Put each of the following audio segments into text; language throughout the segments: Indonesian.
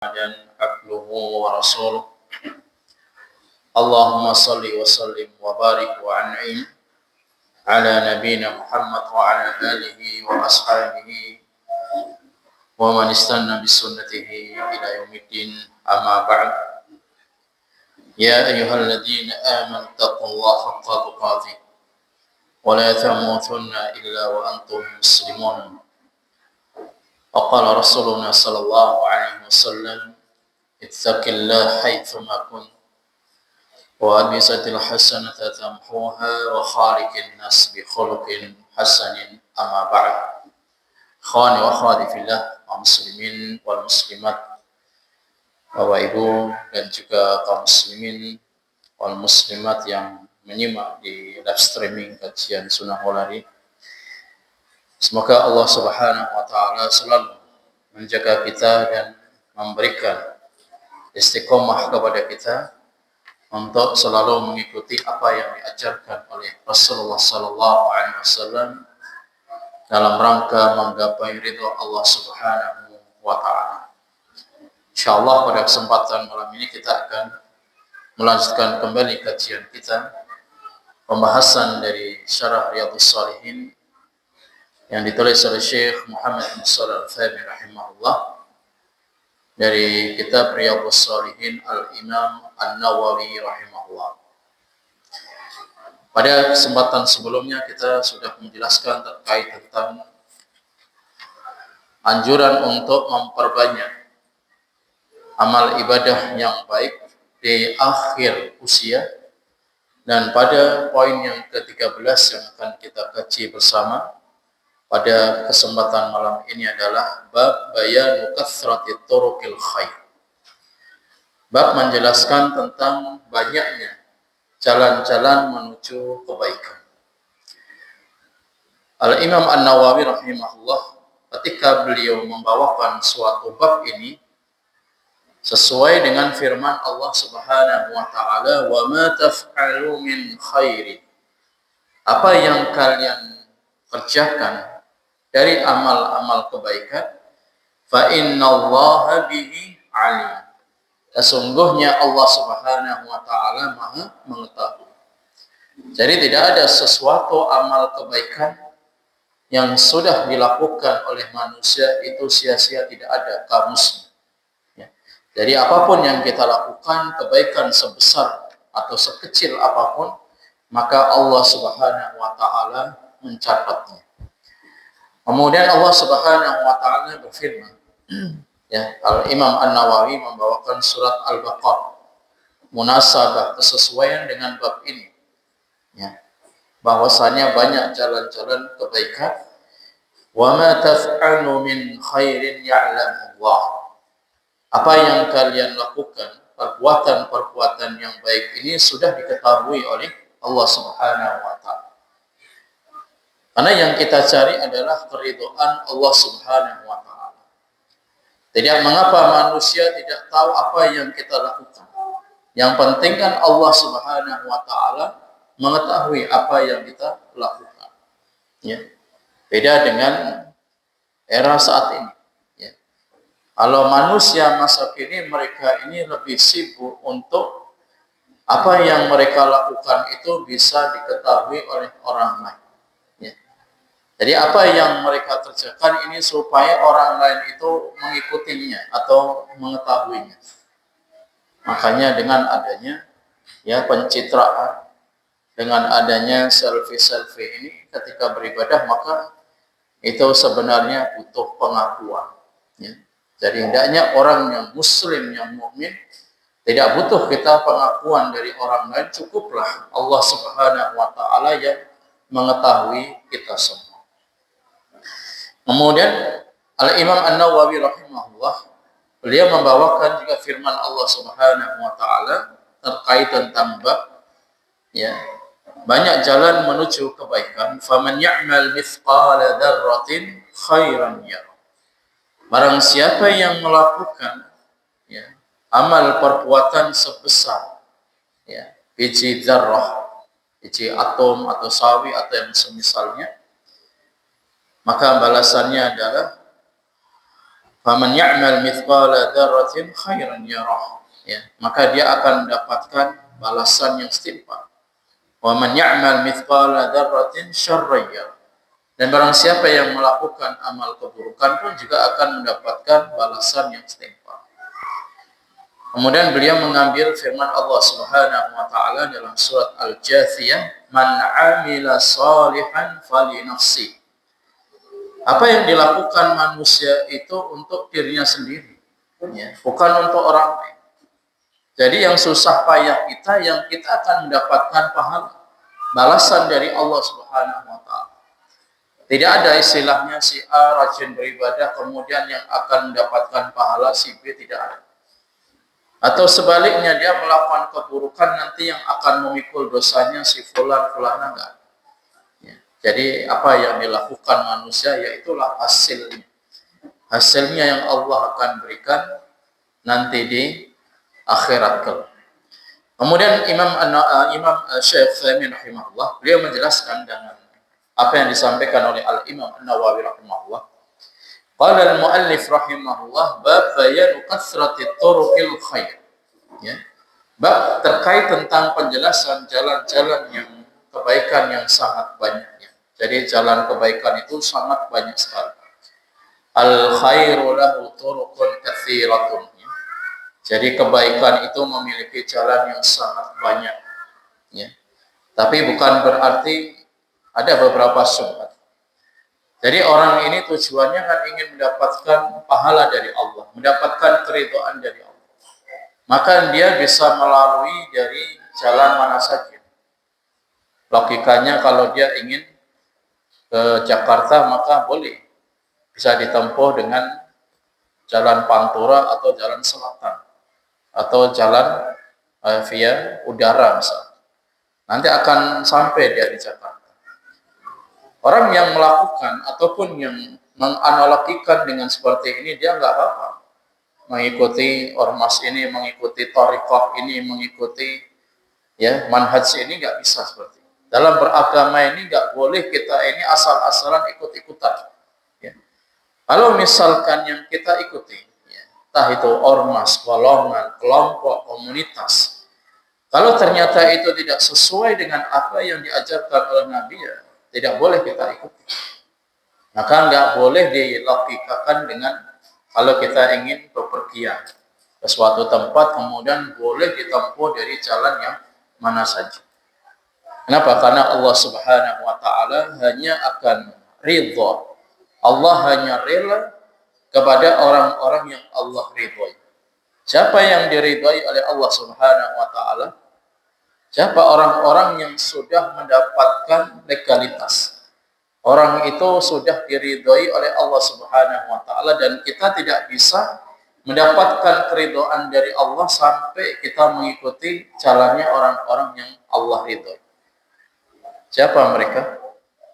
dan abduhu wa rasuluh. Allahumma salli wa sallim wa barik wa an'im ala nabina Muhammad wa ala alihi wa ashabihi wa man istanna bisunnatihi ila yaumiddin, amma ba'd. Ya ayyuhalladzina amanu taqullaha haqqa tuqatih wa la tamutunna illa wa antum muslimun. Qala Rasuluna sallallahu alaihi wasallam, ittaqillah haitsuma kunt wa adbisatil hasanata tamhuha wa khaliqin nas bi khuluqin hasanin, amma ba'd. Khani wa khadi fillah wa muslimin wal muslimat, Bapak Ibu dan juga kaum muslimin wal muslimat yang menyimak di live streaming kajian Sunnah Holari. Semoga Allah Subhanahu wa taala selalu menjaga kita dan memberikan istiqomah kepada kita untuk selalu mengikuti apa yang diajarkan oleh Rasulullah sallallahu alaihi wasallam dalam rangka menggapai ridha Allah Subhanahu wa taala. Insyaallah pada kesempatan malam ini kita akan melanjutkan kembali kajian kita, pembahasan dari Syarah Riyadhus Shalihin yang ditulis oleh Syekh Muhammad bin Shalih Al-Utsaimin rahimahullah dari kitab Riyadhus Shalihin Al-Imam An-Nawawi rahimahullah. Pada kesempatan sebelumnya kita sudah menjelaskan terkait tentang anjuran untuk memperbanyak amal ibadah yang baik di akhir usia, dan pada poin yang ke-13 yang akan kita kaji bersama pada kesempatan malam ini adalah bab bayanu kathrati turuqil khair. Bab menjelaskan tentang banyaknya jalan-jalan menuju kebaikan. Al-Imam An-Nawawi rahimahullah ketika beliau membawakan suatu bab ini sesuai dengan firman Allah Subhanahu wa taala, "Wa ma taf'alu min khairin." Apa yang kalian kerjakan dari amal-amal kebaikan, fa innallaha bihi alim. Sesungguhnya Allah Subhanahu wa taala Maha mengetahui. Jadi tidak ada sesuatu amal kebaikan yang sudah dilakukan oleh manusia itu sia-sia, tidak ada kamusnya. Ya. Jadi apapun yang kita lakukan, kebaikan sebesar atau sekecil apapun, maka Allah Subhanahu wa taala mencatatnya. Kemudian Allah Subhanahu wa taala berfirman, ya, Al-Imam An-Nawawi membawakan surat Al-Baqarah, munasabah kesesuaian dengan bab ini, ya, bahwasanya banyak jalan-jalan kebaikan. Wa ma taf'alu min khairin ya'lamullah. Apa yang kalian lakukan, perbuatan-perbuatan yang baik ini sudah diketahui oleh Allah Subhanahu wa taala. Karena yang kita cari adalah keridhaan Allah Subhanahu wa taala. Tidak mengapa manusia tidak tahu apa yang kita lakukan. Yang penting kan Allah Subhanahu wa taala mengetahui apa yang kita lakukan. Ya. Beda dengan era saat ini. Ya. Kalau manusia masa kini, mereka ini lebih sibuk untuk apa yang mereka lakukan itu bisa diketahui oleh orang lain. Jadi apa yang mereka kerjakan ini supaya orang lain itu mengikutinya atau mengetahuinya. Makanya dengan adanya ya pencitraan, dengan adanya selfie-selfie ini ketika beribadah, maka itu sebenarnya butuh pengakuan. Ya. Jadi hendaknya orang yang muslim, yang mukmin, tidak butuh kita pengakuan dari orang lain, cukuplah Allah Subhanahu wa taala yang mengetahui kita semua. Kemudian Al-Imam An-Nawawi rahimahullah, beliau membawakan juga firman Allah Subhanahu wa taala terkait tentang bab, ya, banyak jalan menuju kebaikan. Faman ya'mal mithqala dzarratin khairan yarah. Barang siapa yang melakukan, ya, amal perbuatan sebesar, ya, biji dzarrah, biji atom atau sawi atau yang semisalnya, maka balasannya adalah Faman ya'mal mithqala dzarratin khairan yarah. Ya, maka dia akan mendapatkan balasan yang setimpal. Wa man ya'mal mithqala dzarratin syarran yarah. Dan barang siapa yang melakukan amal keburukan pun juga akan mendapatkan balasan yang setimpal. Kemudian beliau mengambil firman Allah Subhanahu wa taala dalam surat Al-Jathiyah, "Man 'amila shalihan falinafsi." Apa yang dilakukan manusia itu untuk dirinya sendiri, ya, bukan untuk orang lain. Jadi yang susah payah kita, yang kita akan mendapatkan pahala, balasan dari Allah Subhanahu wa taala. Tidak ada istilahnya si A rajin beribadah kemudian yang akan mendapatkan pahala si B, tidak ada. Atau sebaliknya dia melakukan keburukan nanti yang akan memikul dosanya si fulan enggak. Ya. Jadi apa yang dilakukan manusia yaitulah hasilnya. Hasilnya yang Allah akan berikan nanti di akhirat kelak. Kemudian Imam Syekh Utsaimin rahimahullah beliau menjelaskan dengan apa yang disampaikan oleh Al-Imam An-Nawawi rahimahullah. Qala al-muallif rahimahullah bab bayan kathrati turuqil khair. Ya. Bab terkait tentang penjelasan jalan-jalan yang kebaikan yang sangat banyaknya. Jadi jalan kebaikan itu sangat banyak sekali. Al-khairu lahu turuqun katsiratun. Ya. Jadi kebaikan itu memiliki jalan yang sangat banyak. Ya. Tapi bukan berarti ada beberapa syubhat. Jadi orang ini tujuannya kan ingin mendapatkan pahala dari Allah, mendapatkan keridhaan dari Allah. Maka dia bisa melalui dari jalan mana saja. Logikanya kalau dia ingin ke Jakarta maka boleh bisa ditempuh dengan jalan Pantura atau jalan selatan atau jalan via udara misalnya. Nanti akan sampai dia di Jakarta. Orang yang melakukan ataupun yang menganalogikan dengan seperti ini dia nggak apa-apa. Mengikuti ormas ini, mengikuti thariqah ini, mengikuti ya manhaj ini nggak bisa seperti itu. Dalam beragama ini nggak boleh kita ini asal-asalan ikut-ikutan. Ya. Kalau misalkan yang kita ikuti, ya, entah itu ormas, golongan, kelompok, komunitas, kalau ternyata itu tidak sesuai dengan apa yang diajarkan oleh Nabi, ya, tidak boleh kita ikuti. Maka nggak boleh dilogikakan dengan kalau kita ingin bepergian ke suatu tempat kemudian boleh ditempuh dari jalan yang mana saja. Kenapa? Karena Allah Subhanahu wa taala hanya akan ridha. Allah hanya rela kepada orang-orang yang Allah ridhoi. Siapa yang diridhai oleh Allah Subhanahu wa taala? Siapa orang-orang yang sudah mendapatkan legalitas. Orang itu sudah diridhoi oleh Allah Subhanahu wa taala dan kita tidak bisa mendapatkan keridhaan dari Allah sampai kita mengikuti jalannya orang-orang yang Allah ridhoi. Siapa mereka?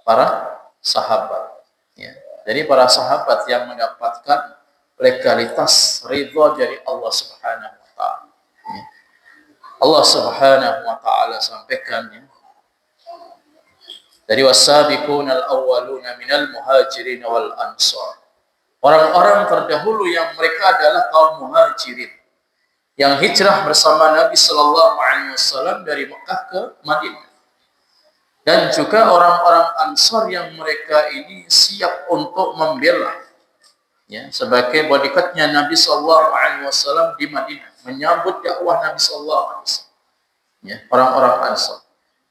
Para sahabat. Ya. Jadi para sahabat yang mendapatkan legalitas ridho dari Allah Subhanahu wa taala. Ya. Allah Subhanahu wa taala sampaikan ya. Dari wasabiqunal awwaluna minal muhajirin wal ansar. Orang-orang terdahulu yang mereka adalah kaum muhajirin yang hijrah bersama Nabi sallallahu alaihi wasallam dari Mekah ke Madinah. Dan juga orang-orang Ansar yang mereka ini siap untuk membela ya sebagai bodyguardnya Nabi sallallahu alaihi wasallam di Madinah, menyambut dakwah Nabi sallallahu alaihi wasallam. Ya, orang-orang Ansar.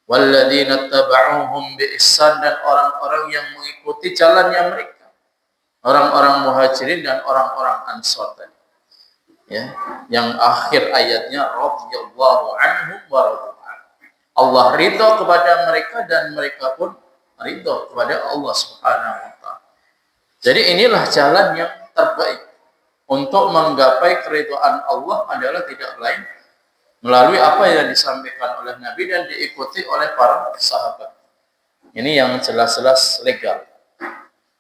Walladzina tabauhum biihsan, dan orang-orang yang mengikuti jalannya mereka. Orang-orang Muhajirin dan orang-orang Ansar tadi. Ya, yang akhir ayatnya radhiyallahu anhum wa radu. Allah ridha kepada mereka dan mereka pun ridha kepada Allah Subhanahu wa taala. Jadi inilah jalan yang terbaik untuk menggapai keridhaan Allah adalah tidak lain melalui apa yang disampaikan oleh Nabi dan diikuti oleh para sahabat. Ini yang jelas-jelas legal.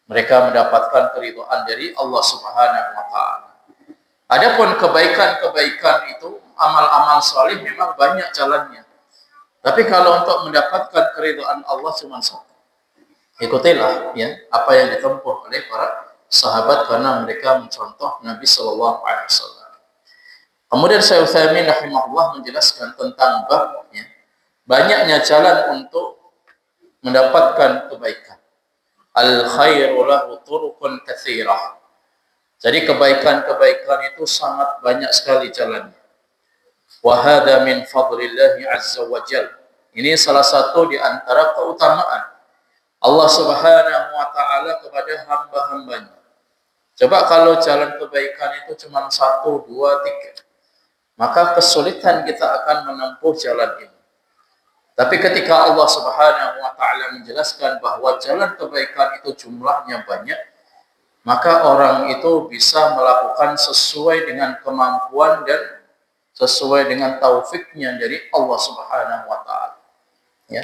Mereka mendapatkan keridhaan dari Allah Subhanahu wa taala. Adapun kebaikan-kebaikan itu, amal-amal salih memang banyak jalannya. Tapi kalau untuk mendapatkan keridhaan Allah cuma satu. Ikutilah ya apa yang ditempuh oleh para sahabat karena mereka mencontoh Nabi Shallallahu Alaihi Wasallam. Kemudian Syekh Utsaimin rahimahullah menjelaskan tentang babnya banyaknya jalan untuk mendapatkan kebaikan. Al khairu lahu turuqun katsirah. Jadi kebaikan-kebaikan itu sangat banyak sekali jalannya. Wa hadza min fadlillah azza wa jalla. Ini salah satu di antara keutamaan Allah Subhanahu wa taala kepada hamba-hambanya. Coba kalau jalan kebaikan itu cuma 1, 2, 3, maka kesulitan kita akan menempuh jalan ini. Tapi ketika Allah Subhanahu wa taala menjelaskan bahwa jalan kebaikan itu jumlahnya banyak, maka orang itu bisa melakukan sesuai dengan kemampuan dan sesuai dengan taufiknya dari Allah Subhanahu wa taala. Ya.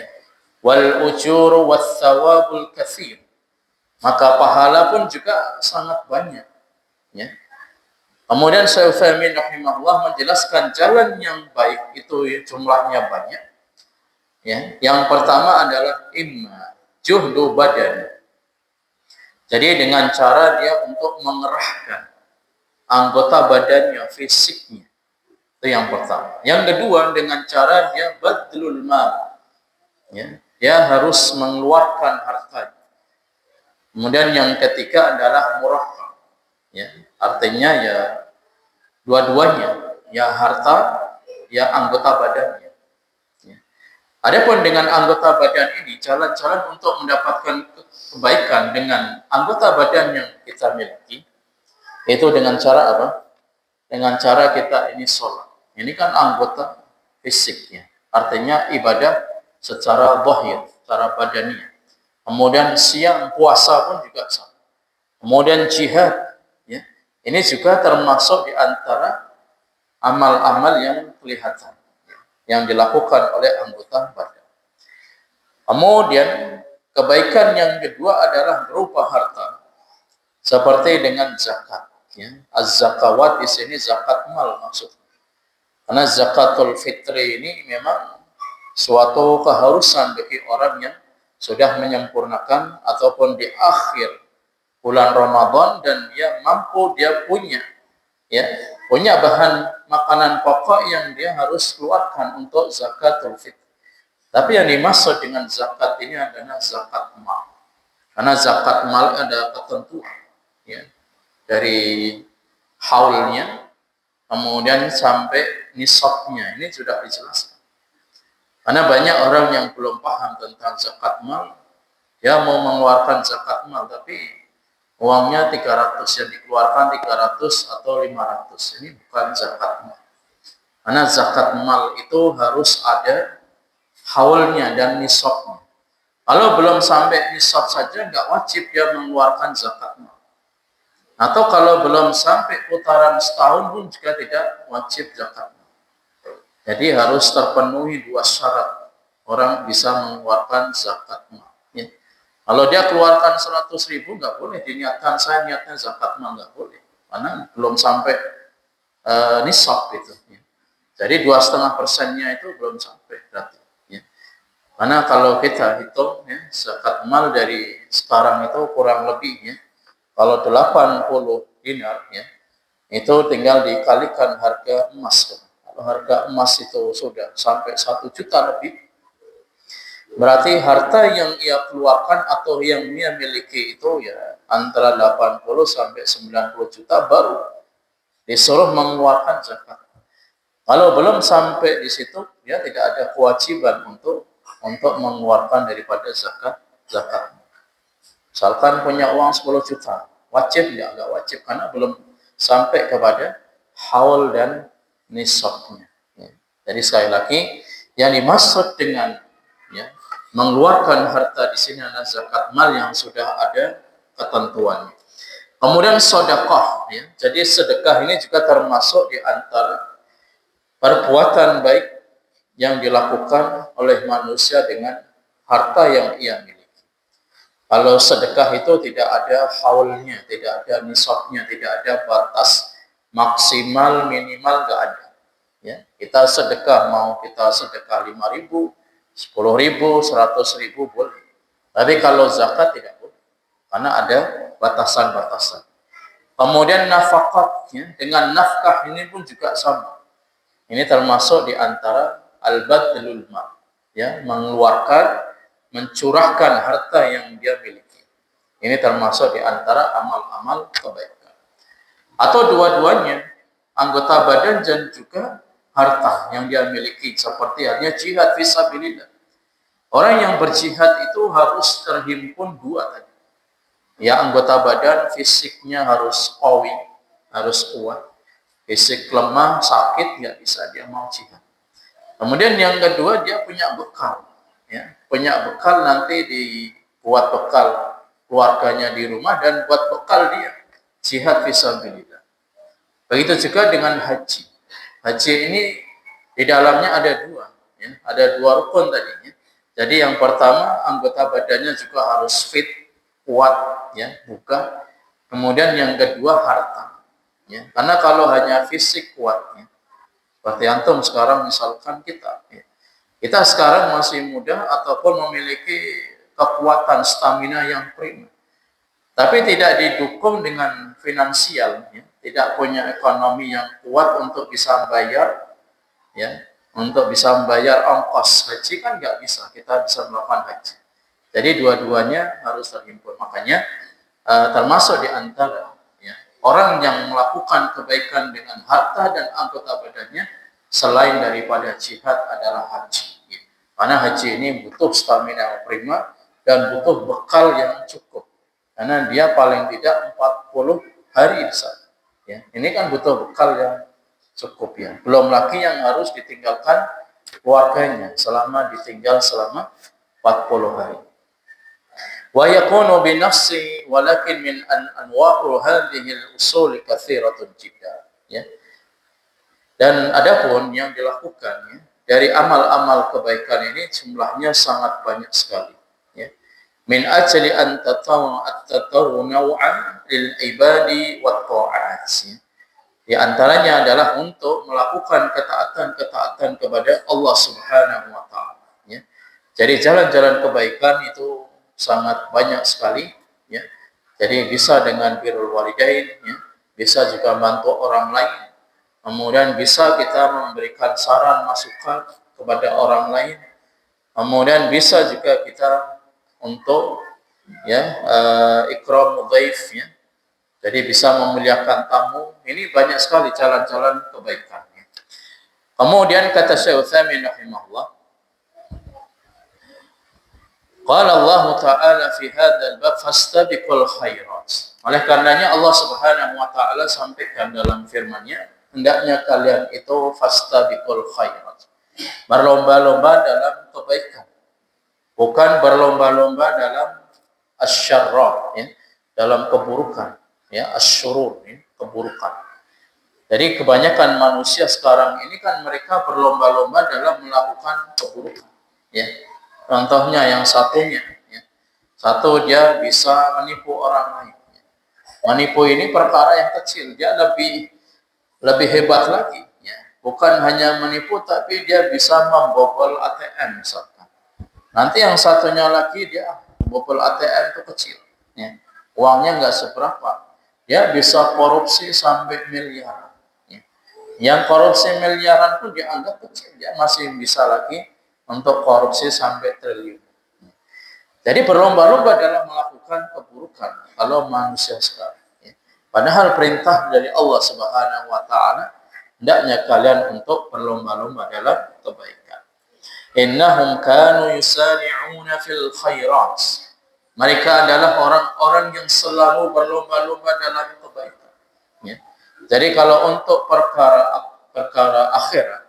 Wal ujuru was thawabul katsir. Maka pahala pun juga sangat banyak. Ya. Kemudian Syekh Utsaimin rahimahullah menjelaskan jalan yang baik itu jumlahnya banyak. Ya, yang pertama adalah imma juhdu badan. Jadi dengan cara dia untuk mengerahkan anggota badannya, fisiknya. Itu yang pertama. Yang kedua dengan cara dia badlul mal. Ya, dia harus mengeluarkan hartanya. Kemudian yang ketiga adalah murahkah. Ya, artinya ya dua-duanya, ya harta, ya anggota badannya. Adapun dengan anggota badan ini, jalan-jalan untuk mendapatkan kebaikan dengan anggota badan yang kita miliki, itu dengan cara apa? Dengan cara kita ini sholat. Ini kan anggota fisiknya. Artinya ibadah secara zahir, secara badaniah. Kemudian siang puasa pun juga sama. Kemudian jihad. Ya. Ini juga termasuk di antara amal-amal yang kelihatan. Yang dilakukan oleh anggota badan. Kemudian kebaikan yang kedua adalah berupa harta, seperti dengan zakat. Ya. Az-zakawat di sini zakat mal maksudnya. Karena zakatul fitri ini memang suatu keharusan bagi orang yang sudah menyempurnakan ataupun di akhir bulan Ramadan dan dia mampu, dia punya bahan makanan pokok yang dia harus keluarkan untuk zakatul fitr. Tapi yang dimaksud dengan zakat ini adalah zakat mal. Karena zakat mal ada ketentuan ya, dari haulnya kemudian sampai nisabnya. Ini sudah dijelaskan. Karena banyak orang yang belum paham tentang zakat mal, dia mau mengeluarkan zakat mal tapi uangnya 300, yang dikeluarkan 300 atau 500. Ini bukan zakat mal. Karena zakat mal itu harus ada haulnya dan nisabnya. Kalau belum sampai nisab saja nggak wajib dia mengeluarkan zakat mal. Atau kalau belum sampai putaran setahun pun juga tidak wajib zakat mal. Jadi harus terpenuhi 2 syarat orang bisa mengeluarkan zakat mal. Kalau dia keluarkan 100.000 nggak boleh diniatkan saya niatnya zakat mal, nggak boleh karena belum sampai nisab itu. Jadi 2,5%-nya itu belum sampai berarti. Karena kalau kita hitung zakat mal dari sekarang itu kurang lebih kalau 80 dinar itu tinggal dikalikan harga emas. Kalau harga emas itu sudah sampai 1 juta lebih, berarti harta yang ia keluarkan atau yang ia miliki itu antara 80 sampai 90 juta baru disuruh mengeluarkan zakat. Kalau belum sampai di situ, tidak ada kewajiban untuk mengeluarkan daripada zakat. Misalkan punya uang 10 juta, wajib nggak wajib karena belum sampai kepada haul dan nisabnya. Jadi sekali lagi yang dimaksud dengan mengeluarkan harta di sini adalah zakat mal yang sudah ada ketentuannya. Kemudian sedekah, jadi sedekah ini juga termasuk di antara perbuatan baik yang dilakukan oleh manusia dengan harta yang ia miliki. Kalau sedekah itu tidak ada haulnya, tidak ada nisabnya, tidak ada batas maksimal minimal, nggak ada. Kita sedekah, mau kita sedekah 5.000, 10.000, 100.000 boleh. Tapi kalau zakat tidak boleh. karena ada batasan-batasan. Kemudian nafaqat, ya, dengan nafkah ini pun juga sama. Ini termasuk di antara al-badlul mal, ya, mengeluarkan, mencurahkan harta yang dia miliki. Ini termasuk di antara amal-amal kebaikan. Atau dua-duanya, anggota badan dan juga harta yang dia miliki, seperti halnya jihad fisabilillah. Orang yang berjihad itu harus terhimpun dua tadi. Ya, anggota badan fisiknya harus qawi, harus kuat. Fisik lemah, sakit, nggak bisa dia mau jihad. Kemudian yang kedua, dia punya bekal. Ya, punya bekal, nanti dibuat bekal keluarganya di rumah dan buat bekal dia jihad fisabilillah. Begitu juga dengan haji. Haji ini di dalamnya ada dua, ya, ada dua rukun tadinya. Jadi yang pertama, anggota badannya juga harus fit, kuat, ya, buka. Kemudian yang kedua, harta. Ya, karena kalau hanya fisik kuatnya, seperti antum sekarang misalkan kita, ya, kita sekarang masih muda ataupun memiliki kekuatan stamina yang prima, tapi tidak didukung dengan finansial, ya, tidak punya ekonomi yang kuat untuk bisa bayar, ya, untuk bisa membayar ongkos haji, kan nggak bisa kita bisa melakukan haji. Jadi dua-duanya harus terhimpun. Makanya termasuk di antara, ya, orang yang melakukan kebaikan dengan harta dan anggota badannya selain daripada jihad adalah haji. Ya. Karena haji ini butuh stamina yang prima dan butuh bekal yang cukup. Karena dia paling tidak 40 hari di sana. Ya. Ini kan butuh bekal yang cukup, ya. Belum lagi yang harus ditinggalkan keluarganya ditinggal selama 40 hari. Wa yakunu bi nafsi walakin min anwa'u hadhihi al-usul katsiratun jiddan, ya. Dan adapun yang dilakukan, ya, dari amal-amal kebaikan ini jumlahnya sangat banyak sekali, ya. Min ajli an tatawu'an lil ibadi wat ta'at. Di antaranya adalah untuk melakukan ketaatan-ketaatan kepada Allah Subhanahu wa taala, ya. Jadi jalan-jalan kebaikan itu sangat banyak sekali, ya. Jadi bisa dengan birrul walidain, ya. Bisa juga bantu orang lain. Kemudian bisa kita memberikan saran masukan kepada orang lain. Kemudian bisa juga kita untuk, ya, ikram dhaif, ya. Jadi bisa memuliakan tamu. Ini banyak sekali jalan-jalan kebaikan. Kemudian kata Syekh Utsaimin rahimahullah, qala Allah Ta'ala fi hadzal bab fastabiqul khairat. Oleh karenanya Allah Subhanahu wa taala sampaikan dalam firman-Nya, hendaknya kalian itu fastabiqul khairat. Berlomba-lomba dalam kebaikan. Bukan berlomba-lomba dalam asyarra, ya, dalam keburukan, ya, asyurur, ya, keburukan. Jadi kebanyakan manusia sekarang ini kan mereka berlomba-lomba dalam melakukan keburukan, ya. Contohnya yang satunya, ya. Satu, dia bisa menipu orang lain. Menipu ini perkara yang kecil, dia lebih hebat lagi, ya. Bukan hanya menipu, tapi dia bisa membobol ATM misalkan. Nanti yang satunya lagi dia bobol ATM itu kecil, ya. Uangnya nggak seberapa, dia bisa korupsi sampai miliaran, ya. Yang korupsi miliaran pun dianggap kecil, dia masih bisa lagi untuk korupsi sampai triliun. Jadi berlomba-lomba dalam melakukan keburukan kalau manusia sekarang, ya. Padahal perintah dari Allah Subhanahu wa taala, hendaknya kalian untuk berlomba-lomba dalam kebaikan. Innahum kanu yusari'una fil khairat. Mereka adalah orang-orang yang selalu berlomba-lomba dalam kebaikan, ya. Jadi kalau untuk perkara akhirat,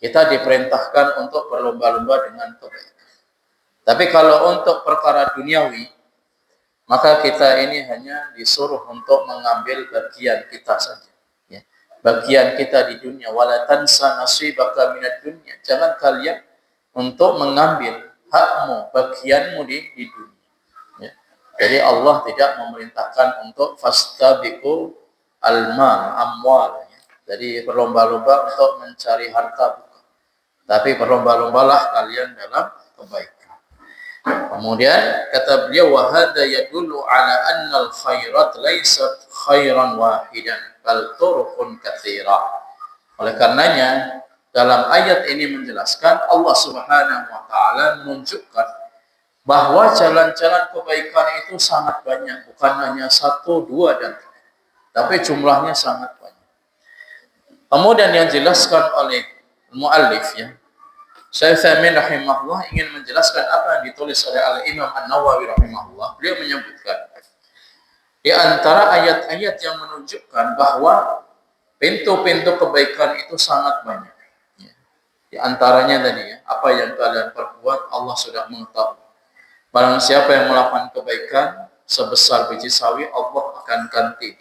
kita diperintahkan untuk berlomba-lomba dengan kebaikan. Tapi kalau untuk perkara duniawi, maka kita ini hanya disuruh untuk mengambil bagian kita saja, ya. Bagian kita di dunia. Wala tansa nasibaka minad dunya. Jangan kalian untuk mengambil hakmu, bagianmu di dunia, ya. Jadi Allah tidak memerintahkan untuk fastabiqu amwal, ya. Jadi berlomba-lomba untuk mencari harta, tapi berlomba-lombalah kalian dalam kebaikan. Kemudian kata beliau, wa hadza yadullu ala anna al-khairat laysat khairan wahidan bal turuqun katsira. Oleh karenanya dalam ayat ini menjelaskan Allah Subhanahu wa taala menunjukkan bahwa jalan-jalan kebaikan itu sangat banyak, bukan hanya satu, dua, dan tiga, tapi jumlahnya sangat banyak. Kemudian yang dijelaskan oleh muallif ya, Syekh Utsaimin rahimahullah ingin menjelaskan apa yang ditulis oleh Al-Imam An-Nawawi rahimahullah. Beliau menyebutkan di antara ayat-ayat yang menunjukkan bahwa pintu-pintu kebaikan itu sangat banyak. Ya. Di antaranya tadi ya, apa yang kalian perbuat Allah sudah mengetahui. Barang siapa yang melakukan kebaikan sebesar biji sawi, Allah akan ganti.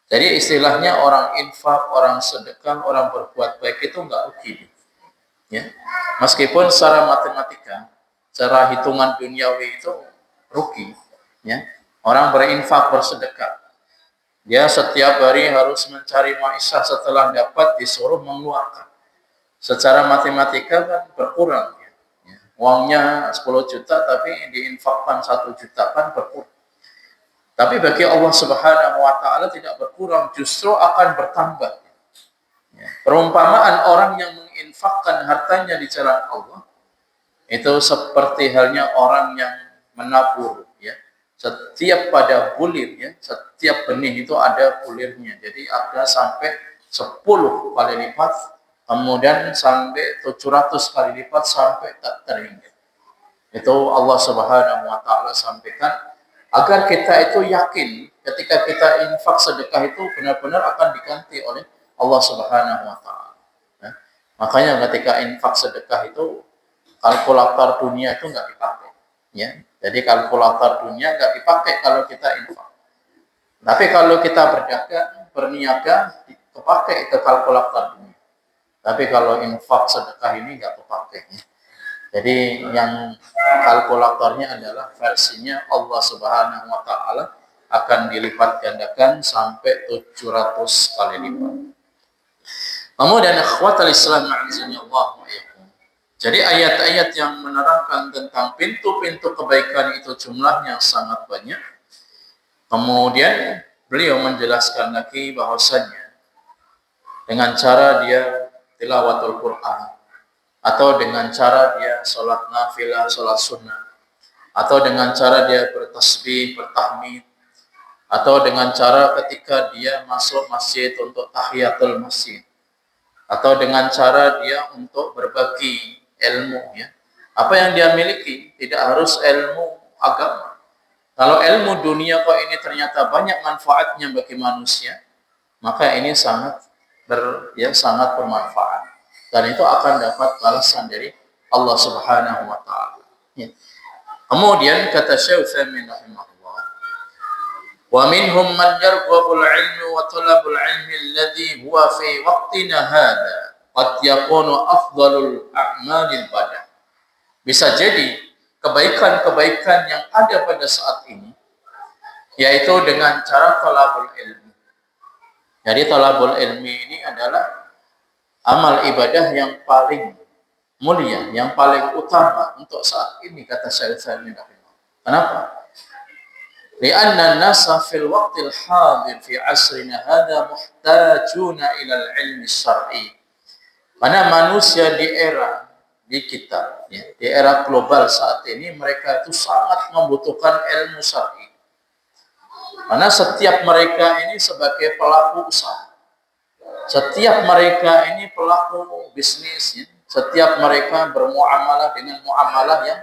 Jadi istilahnya orang infak, orang sedekah, orang berbuat baik itu enggak rugi. Ya. Meskipun secara matematika, secara hitungan duniawi itu rugi. Ya. Orang berinfak, bersedekah, dia setiap hari harus mencari maisha, setelah dapat disuruh mengeluarkan. Secara matematika kan berkurang. Ya. Uangnya 10 juta tapi diinfakkan 1 juta kan berkurang. Tapi bagi Allah Subhanahu wa taala tidak berkurang, justru akan bertambah. Ya. Perumpamaan orang yang menginfakkan hartanya di jalan Allah itu seperti halnya orang yang menabur ya. Setiap pada bulir ya, setiap benih itu ada bulirnya. Jadi ada sampai 10 kali lipat, kemudian sampai 700 kali lipat sampai tak terhingga. Itu Allah Subhanahu wa taala sampaikan agar kita itu yakin ketika kita infak sedekah itu benar-benar akan diganti oleh Allah Subhanahu wa taala. Ya. Makanya ketika infak sedekah itu kalkulator dunia itu enggak dipakai. Ya. Jadi kalkulator dunia enggak dipakai kalau kita infak. Tapi kalau kita berdagang, berniaga, dipakai itu kalkulator dunia. Tapi kalau infak sedekah ini enggak dipakai. Ya. Jadi yang kalkulatornya adalah versinya Allah Subhanahu wa taala akan dilipat gandakan sampai 700 kali lipat. Kemudian ikhwatal Islam a'azzani Allah wa iyyakum. Jadi ayat-ayat yang menerangkan tentang pintu-pintu kebaikan itu jumlahnya sangat banyak. Kemudian beliau menjelaskan lagi bahwasanya dengan cara dia tilawatul Quran, atau dengan cara dia sholat nafilah, sholat sunnah, atau dengan cara dia bertasbih, bertahmid, atau dengan cara ketika dia masuk masjid untuk tahiyatul masjid, atau dengan cara dia untuk berbagi ilmu ya. Apa yang dia miliki, tidak harus ilmu agama. Kalau ilmu dunia kok ini ternyata banyak manfaatnya bagi manusia, maka ini sangat sangat bermanfaat. Dan itu akan dapat balasan dari Allah Subhanahu wa taala. Ya. Kemudian kata Syekh Utsaimin rahimahullah, wa minhum man yarghabul ilmi wa talabul ilmi alladhi huwa fi waqtina hadha qad yakunu afdalul a'malil badan. Bisa jadi kebaikan-kebaikan yang ada pada saat ini yaitu dengan cara talabul ilmi. Jadi talabul ilmi ini adalah amal ibadah yang paling mulia, yang paling utama untuk saat ini, kata Syekh Utsaimin. Kenapa? Lianna an-nasa fil waqtil hadir fi asrina hadha muhtajuna ila al-ilmi syar'i. Karena manusia di kita, ya, di era global saat ini, mereka itu sangat membutuhkan ilmu syar'i. Karena setiap mereka ini sebagai pelaku usaha, setiap mereka ini pelaku bisnis, ya. Setiap mereka bermuamalah dengan muamalah yang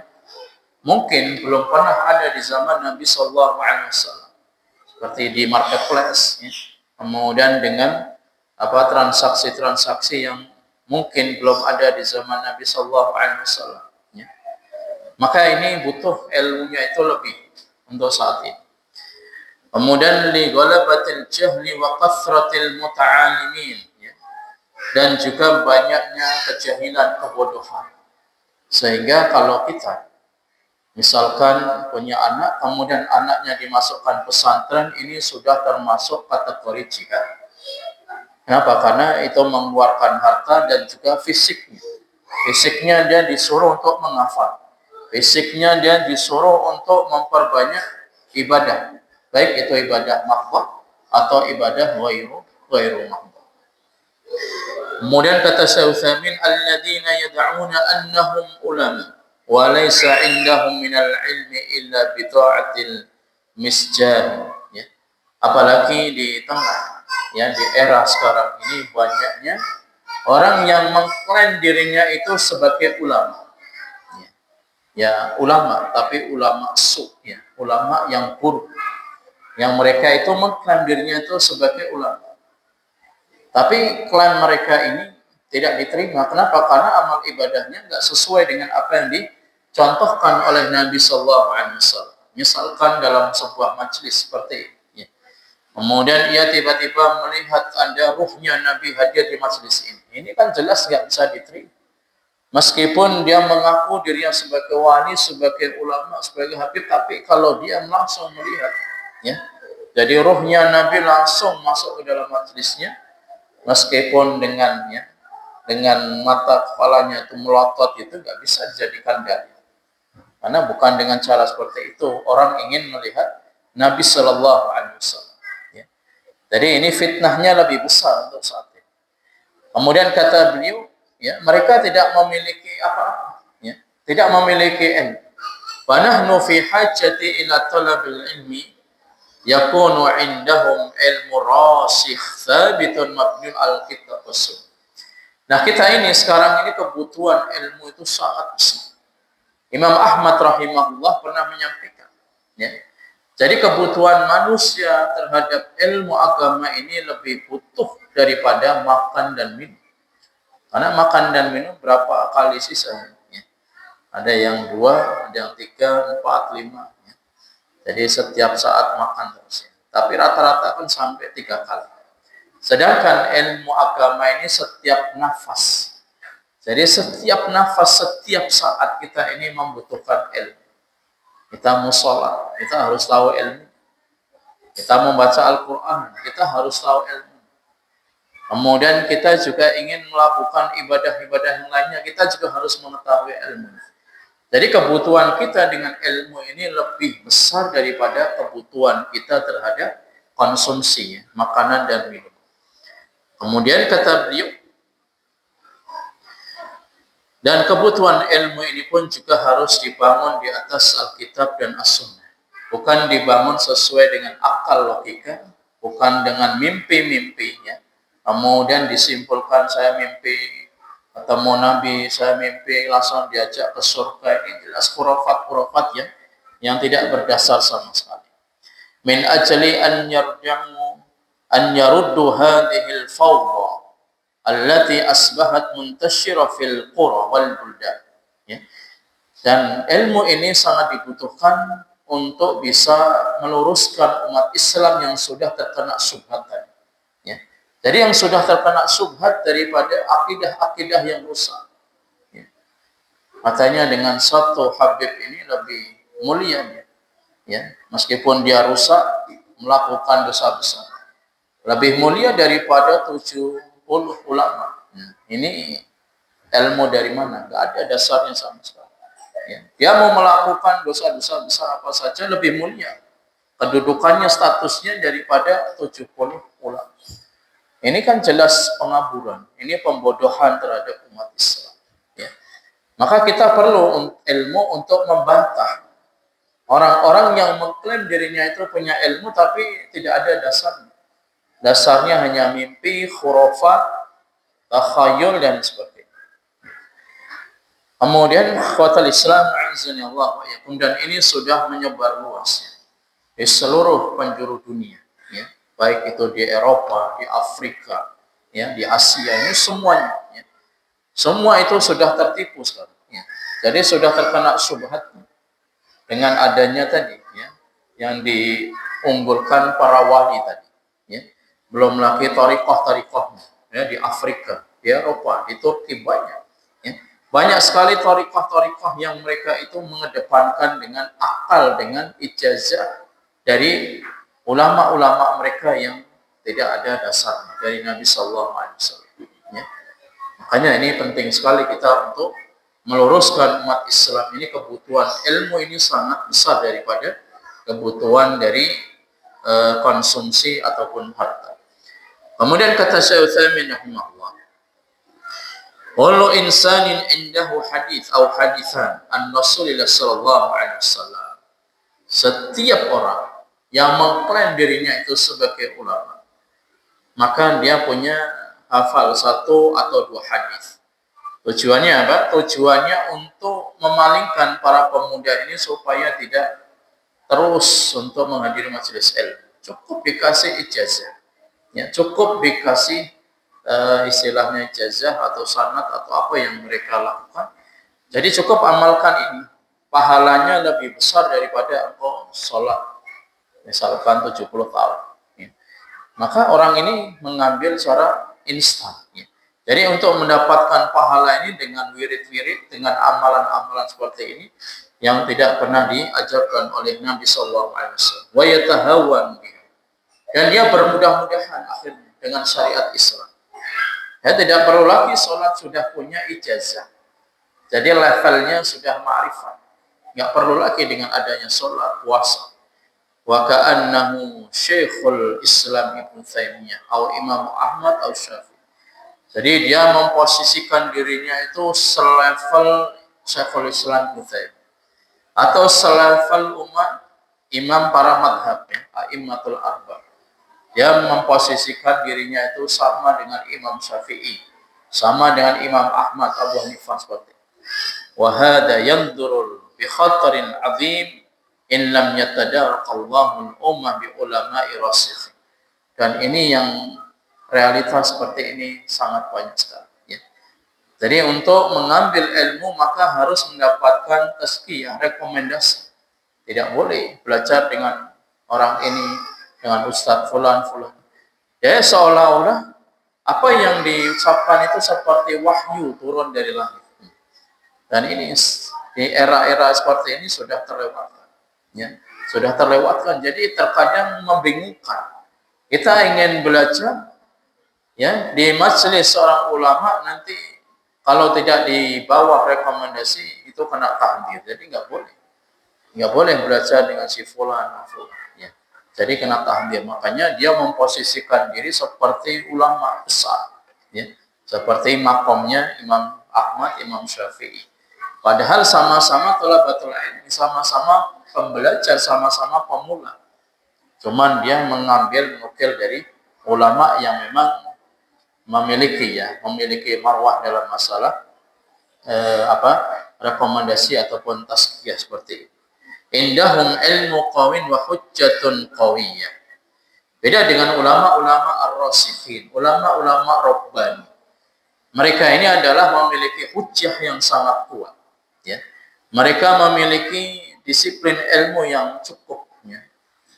mungkin belum pernah ada di zaman Nabi Sallallahu Alaihi Wasallam, seperti di marketplace, ya. Kemudian dengan transaksi-transaksi yang mungkin belum ada di zaman Nabi Sallallahu Alaihi Wasallam. Ya. Maka ini butuh ilmunya itu lebih untuk saat ini. Kemudian li ghalabatil jahli wa kathratil muta'alimin. Dan juga banyaknya kejahilan, kebodohan. Sehingga kalau kita misalkan punya anak, kemudian anaknya dimasukkan pesantren, ini sudah termasuk kategori jihad. Kenapa? Karena itu mengeluarkan harta dan juga fisiknya. Fisiknya dia disuruh untuk menghafal. Fisiknya dia disuruh untuk memperbanyak ibadah, baik itu ibadah mahdhah atau ibadah ghairu mahdhah. Kemudian kata Syekh Utsaimin, alladzina yad'una annahum ulama wa laysa indahum minal ilmi illa bi ta'atil misjah. Ya. Apalagi di tengah, ya, di era sekarang ini banyaknya orang yang mengklaim dirinya itu sebagai ulama. Ya, ulama, tapi ulama su, ya, ulama yang buruk. Yang mereka itu mengklaim dirinya itu sebagai ulama. Tapi klaim mereka ini tidak diterima. Kenapa? Karena amal ibadahnya nggak sesuai dengan apa yang dicontohkan oleh Nabi Sallallahu Alaihi Wasallam. Misalkan dalam sebuah majelis seperti ini, kemudian ia tiba-tiba melihat ada ruhnya Nabi hadir di majelis ini. Ini kan jelas nggak bisa diterima. Meskipun dia mengaku dirinya sebagai wali, sebagai ulama, sebagai habib, tapi kalau dia langsung melihat, ya, jadi ruhnya Nabi langsung masuk ke dalam majelisnya, meskipun dengan mata kepalanya itu melotot, itu nggak bisa dijadikan dalil. Karena bukan dengan cara seperti itu orang ingin melihat Nabi Shallallahu Alaihi Wasallam. Ya. Jadi ini fitnahnya lebih besar untuk saat ini. Kemudian kata beliau, ya, mereka tidak memiliki apa-apa, ya, tidak memiliki ilmu. Fanahnu fi hajati ila talabil ilmi yakunu indahum ilmu rasikh thabitun mabniun al kitab was. Nah, kita ini sekarang ini kebutuhan ilmu itu sangat besar. Imam Ahmad rahimahullah pernah menyampaikan, ya. Jadi kebutuhan manusia terhadap ilmu agama ini lebih butuh daripada makan dan minum. Karena makan dan minum berapa kali sisa? Ya. Ada yang 2, ada yang 3, 4, 5. Ya. Jadi setiap saat makan terus. Ya. Tapi rata-rata kan sampai 3 kali. Sedangkan ilmu agama ini setiap nafas. Jadi setiap nafas, setiap saat kita ini membutuhkan ilmu. Kita mau sholat, kita harus tahu ilmu. Kita membaca Al-Quran, kita harus tahu ilmu. Kemudian kita juga ingin melakukan ibadah-ibadah yang lainnya, kita juga harus mengetahui ilmu. Jadi kebutuhan kita dengan ilmu ini lebih besar daripada kebutuhan kita terhadap konsumsi, makanan dan minum. Kemudian kata beliau, dan kebutuhan ilmu ini pun juga harus dibangun di atas Alkitab dan As-Sunnah. Bukan dibangun sesuai dengan akal logika, bukan dengan mimpi-mimpinya. Kemudian disimpulkan saya mimpi ketemu Nabi, saya mimpi langsung diajak ke surga. Ini jelas khurafat-khurafat yang tidak berdasar sama sekali. Min ajli an yaruddu hadhil fawda allati asbahat muntashira fil qura wal buldan. Ya. Dan ilmu ini sangat dibutuhkan untuk bisa meluruskan umat Islam yang sudah terkena syubhat tadi. Ya. Jadi yang sudah terkena syubhat daripada akidah-akidah yang rusak. Ya. Katanya dengan satu habib ini lebih mulia, ya. Meskipun dia rusak, melakukan dosa besar, lebih mulia daripada 70 ulama. Ini ilmu dari mana? Gak ada dasarnya sama sekali. Ya. Dia mau melakukan dosa-dosa besar apa saja lebih mulia kedudukannya, statusnya daripada 70 ulama. Ini kan jelas pengaburan. Ini pembodohan terhadap umat Islam. Ya. Maka kita perlu ilmu untuk membantah orang-orang yang mengklaim dirinya itu punya ilmu tapi tidak ada dasarnya. Dasarnya hanya mimpi, khurafat, takhayul dan sebagainya. Kemudian khawatal Islam azza wa jalla, dan ini sudah menyebar luas di seluruh penjuru dunia, ya. Baik itu di Eropa, di Afrika, ya, di Asia, ini semuanya, ya. Semua itu sudah tertipu sekarang, ya. Jadi sudah terkena syubhat dengan adanya tadi, ya, yang diunggulkan para wali tadi, ya. Belum lagi thariqah-thariqah, ya, di Afrika, di Eropa, di Turki banyak, ya. Banyak sekali thariqah-thariqah yang mereka itu mengedepankan dengan akal, dengan ijazah dari ulama-ulama mereka yang tidak ada dasarnya dari Nabi Sallallahu Alaihi Wasallam. Ya. Makanya ini penting sekali kita untuk meluruskan umat Islam ini, kebutuhan ilmu ini sangat besar daripada kebutuhan dari konsumsi ataupun harta. Kemudian kata Syekh Utsaimin rahimahullah, kullu insanin indahu hadits atau haditsan an Rasulillah sallallahu alaihi wasallam. Setiap orang yang mengklaim dirinya itu sebagai ulama, maka dia punya hafal satu atau dua hadis. Tujuannya apa? Tujuannya untuk memalingkan para pemuda ini supaya tidak terus untuk menghadiri majelis ilmu. Cukup dikasih ijazah, ya, cukup dikasih istilahnya ijazah atau sanad atau apa yang mereka lakukan. Jadi cukup amalkan ini, pahalanya lebih besar daripada engkau sholat misalkan 70 tahun. Ya. Maka orang ini mengambil secara instan. Ya. Jadi untuk mendapatkan pahala ini dengan wirid-wirid, dengan amalan-amalan seperti ini yang tidak pernah diajarkan oleh Nabi Sallallahu Alaihi Wasallam. Wa yatahawwan, dan dia bermudah-mudahan akhirnya dengan syariat Islam. Ya, tidak perlu lagi sholat, sudah punya ijazah. Jadi levelnya sudah ma'rifat. Nggak perlu lagi dengan adanya sholat, puasa. Wa ka'annahu Syekhul Islam Ibnu Taimiyah atau Imam Ahmad atau Syafi'i. Jadi dia memposisikan dirinya itu selevel Syekhul Islam Ibnu Taimiyah atau selevel umat imam para madhab, ya, a'immatul arba'. Dia memposisikan dirinya itu sama dengan Imam Syafi'i, sama dengan Imam Ahmad, Abu Hanifah seperti itu. Wa hadha yandurul bi khatarin 'azim in lam yatadarqallahu al-ummah bi ulama'i rasikh. Dan ini yang realitas seperti ini sangat banyak sekali, ya. Jadi untuk mengambil ilmu maka harus mendapatkan tazkiyah, rekomendasi. Tidak boleh belajar dengan orang ini, dengan ustaz fulan. Ya, seolah-olah apa yang diucapkan itu seperti wahyu turun dari langit. Dan ini di era-era seperti ini sudah terlewatkan. Ya, sudah terlewatkan. Jadi terkadang membingungkan. Kita ingin belajar, ya, di majelis seorang ulama, nanti kalau tidak di bawah rekomendasi itu kena tahdir. Jadi nggak boleh belajar dengan si fulan. Ya. Jadi kena tahdir. Makanya dia memposisikan diri seperti ulama besar, ya, seperti makomnya Imam Ahmad, Imam Syafi'i. Padahal sama-sama thalabatul ilmi, sama-sama pembelajar, sama-sama pemula. Cuman dia menukil dari ulama yang memang memiliki marwah dalam masalah rekomendasi ataupun tazkiyah seperti itu. Indahum ilmu qawin wa hujjatun qawiyah. Beda dengan ulama-ulama ar-rasikhin, ulama-ulama rabbani. Mereka ini adalah memiliki hujjah yang sangat kuat, ya. Mereka memiliki disiplin ilmu yang cukup, ya.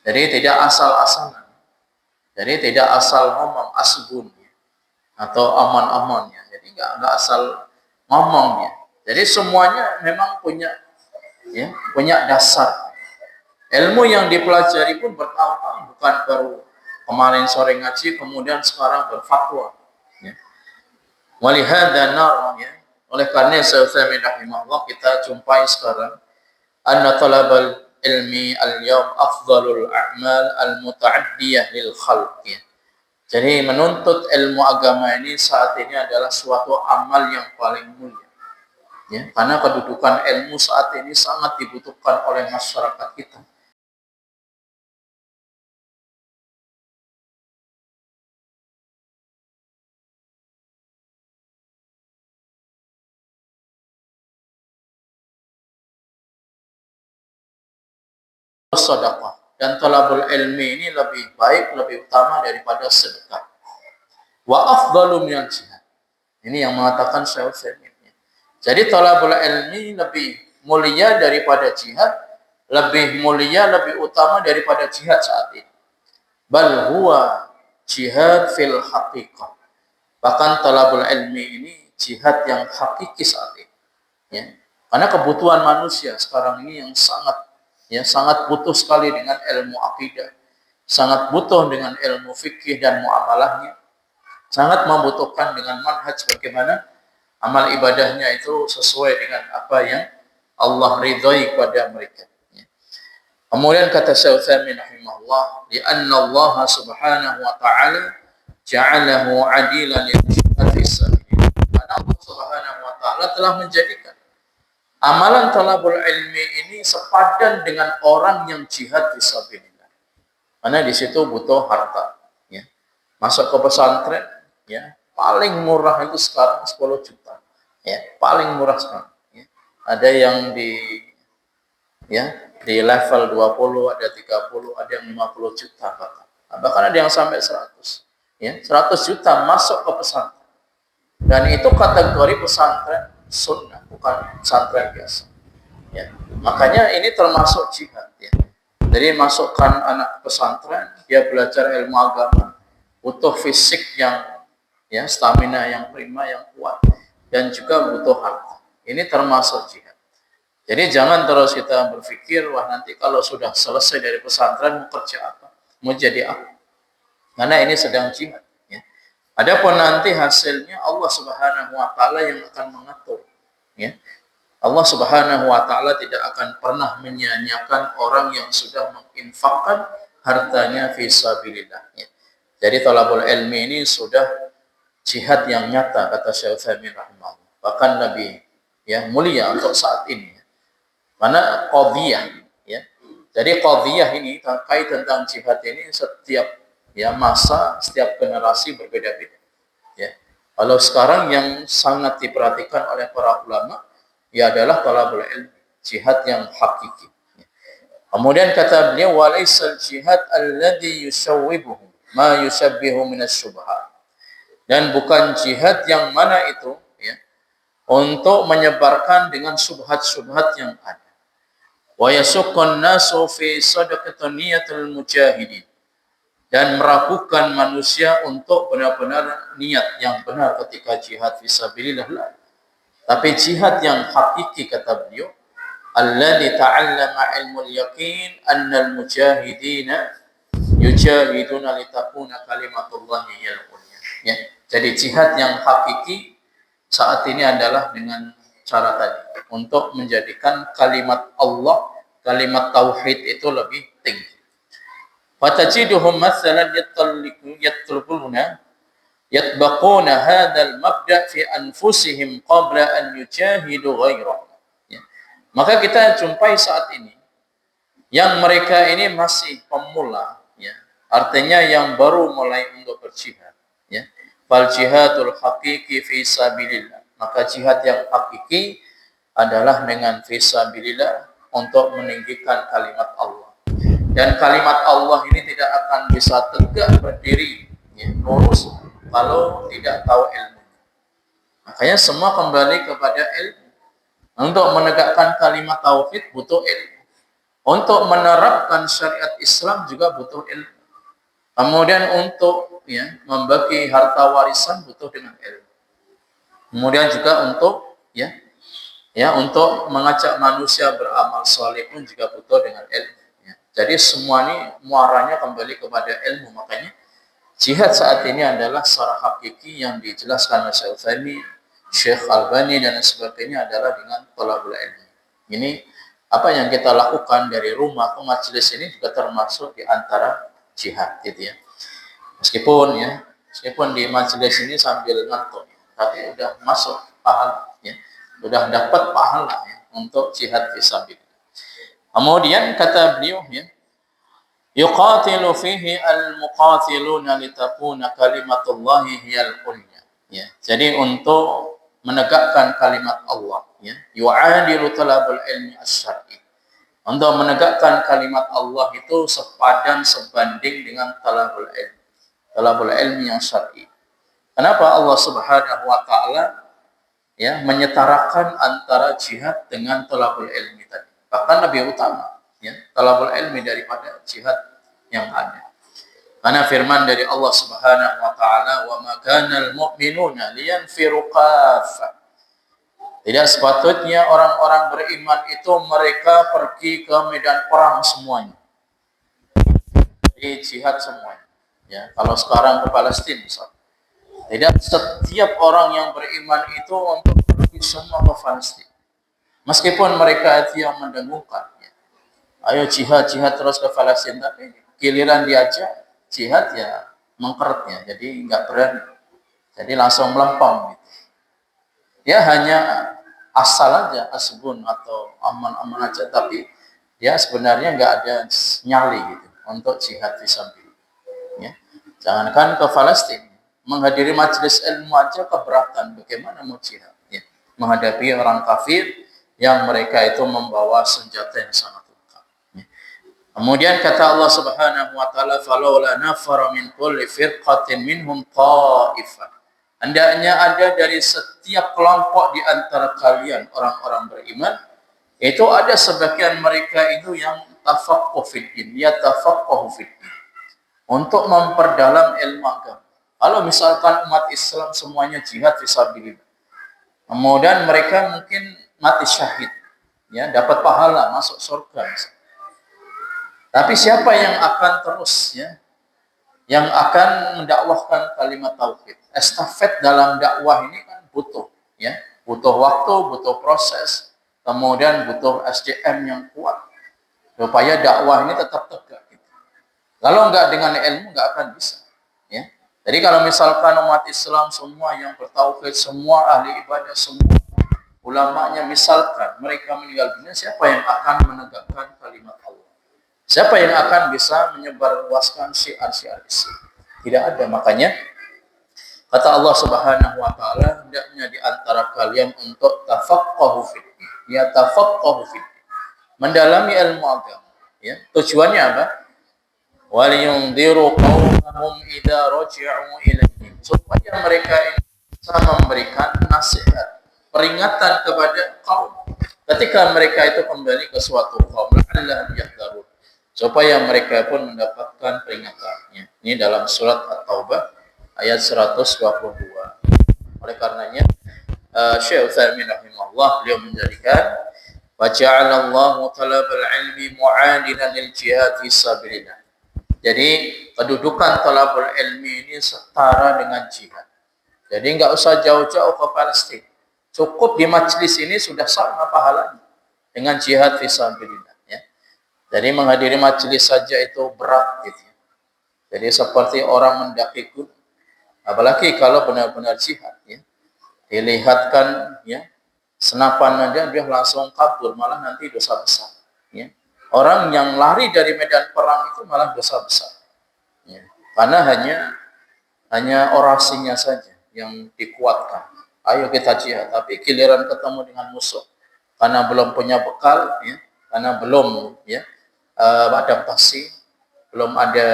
Jadi tidak asal-asalan. Jadi tidak asal ngomong asbun, ya, atau aman-aman, ya. Jadi enggak asal ngomongnya. Jadi semuanya memang punya dasar. Ilmu yang dipelajari pun bertahun-tahun, bukan baru kemarin sore ngaji kemudian sekarang berfatwa. Ya. Walihada nar, ya. Oleh karena Syaikhul rahimahullah kita jumpai sekarang anna talabal ilmi al-yawm afdalul a'mal al-muta'addiyah lil khalq. Ya. Jadi menuntut ilmu agama ini saat ini adalah suatu amal yang paling mulia. Ya, karena kedudukan ilmu saat ini sangat dibutuhkan oleh masyarakat kita. Sedekah dan talabul ilmi ini lebih baik, lebih utama daripada sedekah. Wa afdalu minal jihad. Ini yang mengatakan Syekh Utsaimin. Jadi talabul ilmi lebih mulia daripada jihad, lebih mulia, lebih utama daripada jihad saat ini. Bal huwa jihad fil haqiqah. Bahkan talabul ilmi ini jihad yang hakiki saat ini. Ya. Karena kebutuhan manusia sekarang ini yang sangat butuh sekali dengan ilmu akidah, sangat butuh dengan ilmu fikih dan muamalahnya, sangat membutuhkan dengan manhaj bagaimana amal ibadahnya itu sesuai dengan apa yang Allah ridhai kepada mereka. Kemudian kata Syekh Utsaimin rahimahullah, "Li'anna Allah subhanahu wa ta'ala ja'alahu 'adilan lil-jihad fi sabilillah." Karena Allah subhanahu wa ta'ala telah menjadikan amalan talabul ilmi ini sepadan dengan orang yang jihad fi sabilillah. Karena di situ butuh harta, ya. Masuk ke pesantren, ya, paling murah itu sekarang 10 juta. Ya, paling murah sekarang, ya. Ada yang di level 20, ada 30, ada yang 50 juta bahkan. Bahkan ada yang sampai 100. Ya, 100 juta masuk ke pesantren. Dan itu kategori pesantren sunnah, bukan pesantren biasa. Ya. Makanya ini termasuk jihad, ya. Jadi masukkan anak pesantren, dia belajar ilmu agama, butuh fisik yang, ya, stamina yang prima, yang kuat, dan juga butuh harta. Ini termasuk jihad. Jadi jangan terus kita berpikir, wah nanti kalau sudah selesai dari pesantren mau kerja apa, mau jadi apa. Karena ini sedang jihad. Ya. Adapun nanti hasilnya Allah Subhanahu Wa Taala yang akan mengatur. Ya. Allah Subhanahu Wa Taala tidak akan pernah menyia-nyiakan orang yang sudah menginfakkan hartanya fi sabilillah. Ya. Jadi talabul ilmi ini sudah jihad yang nyata, kata Syekh Utsaimin rahimahullah. Bahkan lebih, ya, mulia untuk saat ini. Mana qadhiyah, ya. Jadi qadhiyah ini terkait tentang jihad ini setiap, ya, masa, setiap generasi berbeda-beda. Ya. Kalau sekarang yang sangat diperhatikan oleh para ulama, ya, adalah talabul ilmi, jihad yang hakiki. Ya. Kemudian kata beliau, walaisal jihad alladhi yusawwibuhu ma yusabbihu minas syubhat. Dan bukan jihad yang mana itu, ya, untuk menyebarkan dengan syubhat-syubhat yang ada. Wa yasuqqan nasu fi sadaqatin niyatul mujahidin, dan meragukan manusia untuk benar-benar niat yang benar ketika jihad fisabilillah. Tapi jihad yang hakiki, kata beliau, alladzi ta'allama ilmul yaqin annal mujahidina yujahiduna litakuna kalimatullahi hiyal ulya. Ya. Jadi jihad yang hakiki saat ini adalah dengan cara tadi, untuk menjadikan kalimat Allah, kalimat tauhid itu lebih tinggi. Fatajiduhum mathalan yatlubuna yatbaquna hadzal mabda' fi anfusihim qabla an yujahidu ghairahu. Ya. Maka kita jumpai saat ini yang mereka ini masih pemula, ya. Artinya yang baru mulai untuk berjihad, ya. Fal jihadul haqiqi fi sabilillah. Maka jihad yang hakiki adalah dengan fisabilillah, untuk meninggikan kalimat Allah. Dan kalimat Allah ini tidak akan bisa tegak berdiri, ya, lurus, kalau tidak tahu ilmu. Makanya semua kembali kepada ilmu. Untuk menegakkan kalimat tauhid butuh ilmu. Untuk menerapkan syariat Islam juga butuh ilmu. Kemudian untuk, ya, membagi harta warisan butuh dengan ilmu. Kemudian juga untuk, ya, untuk mengajak manusia beramal saleh pun juga butuh dengan ilmu. Ya. Jadi semua ini muaranya kembali kepada ilmu. Makanya jihad saat ini adalah secara hakiki yang dijelaskan oleh Syekh Utsaimin, Syekh Albani dan sebagainya adalah dengan talabul ilmi. Ini apa yang kita lakukan dari rumah ke majelis ini juga termasuk di antara jihad, gitu ya. Meskipun di majelis ini sambil ngantuk, tapi udah masuk pahala, ya. Sudah dapat pahala, ya, untuk jihad fisabilillah. Kemudian kata beliau, ya, yuqatilu fihi al-muqatiluna litakuna kalimatullahi hiyal ulya. Ya, jadi untuk menegakkan kalimat Allah, ya, yu'adilu talabul ilmi asy-syar'i. Untuk menegakkan kalimat Allah itu sepadan, sebanding dengan talabul ilmi yang syar'i. Kenapa Allah Subhanahu wa taala, ya, menyetarakan antara jihad dengan talabul ilmi tadi? Bahkan lebih utama, ya, talabul ilmi daripada jihad yang ada. Karena firman dari Allah Subhanahu wa taala, "Wa ma kanal mu'minuna liyanfiru kaffah." Tidak sepatutnya orang-orang beriman itu mereka pergi ke medan perang semuanya. Jadi jihad semuanya. Ya, kalau sekarang ke Palestina, Tidak setiap orang yang beriman itu untuk pergi semua ke Palestina. Meskipun mereka itu yang mendengungkan, ya. Ayo jihad terus ke Palestina, tapi giliran diajak jihad ya mengkeretnya, jadi nggak berani, jadi langsung melempem gitu. Ya hanya asal aja, asbun atau aman-aman aja, tapi ya sebenarnya nggak ada nyali gitu untuk jihad fisabilillah. Ya. Jangankan ke Palestina, menghadiri majelis ilmu aja keberatan, bagaimana mau jihad? Ya. Menghadapi orang kafir yang mereka itu membawa senjata yang sangat lengkap. Ya. Kemudian kata Allah Subhanahu wa taala, "Falaula nafara min kulli firqatin minhum ta'ifah." Hendaknya ada dari setiap kelompok di antara kalian orang-orang beriman, itu ada sebagian mereka itu yang tafaqquh fid din, ya tafaqquh fid din, untuk memperdalam ilmu agama. Kalau misalkan umat Islam semuanya jihad fisabilillah, kemudian mereka mungkin mati syahid, ya dapat pahala masuk surga. Tapi siapa yang akan terus, ya, yang akan mendakwahkan kalimat tauhid? Estafet dalam dakwah ini kan butuh, ya, butuh waktu, butuh proses, kemudian butuh SDM yang kuat supaya dakwah ini tetap tegak. Gitu. Kalau enggak dengan ilmu enggak akan bisa. Ya. Jadi kalau misalkan umat Islam semua yang bertauhid, semua ahli ibadah, semua ulamanya misalkan mereka meninggal dunia, siapa yang akan menegakkan kalimat Allah? Siapa yang akan bisa menyebarluaskan syiar-syiar Islam? Tidak ada. Makanya kata Allah Subhanahu wa taala, hendaknya di antara kalian untuk tafaqquhu fid din. Ya tafaqquhu fid din. Mendalami ilmu agama, ya. Tujuannya apa? Waliyundziru qaumahum idza raji'u ilaihim. Supaya mereka ini bisa memberikan nasihat, peringatan kepada kaum ketika mereka itu kembali ke suatu kaum, la'allahum yahdharun, supaya mereka pun mendapatkan peringatannya. Ini dalam surat At-Taubah ayat 122. Oleh karenanya Syekh Utsaimin rahimahullah beliau menjadikan wa ja'alallahu talabal ilmi mu'adilan lil jihad fi sabilillah. Jadi kedudukan talabul ilmi ini setara dengan jihad. Jadi enggak usah jauh-jauh ke Palestina. Cukup di majelis ini sudah sama pahalanya dengan jihad fi sabilillah, ya. Jadi menghadiri majelis saja itu berat gitu. Jadi seperti orang mendaki gunung. Apalagi kalau benar-benar jihad, ya. Dilihatkan, ya, senapan aja dia langsung kabur, malah nanti dosa besar, ya. Orang yang lari dari medan perang itu malah dosa besar, ya. Karena hanya orasinya saja yang dikuatkan. Ayo kita jihad, tapi giliran ketemu dengan musuh karena belum punya bekal, ya, karena belum, ya, adaptasi, belum ada,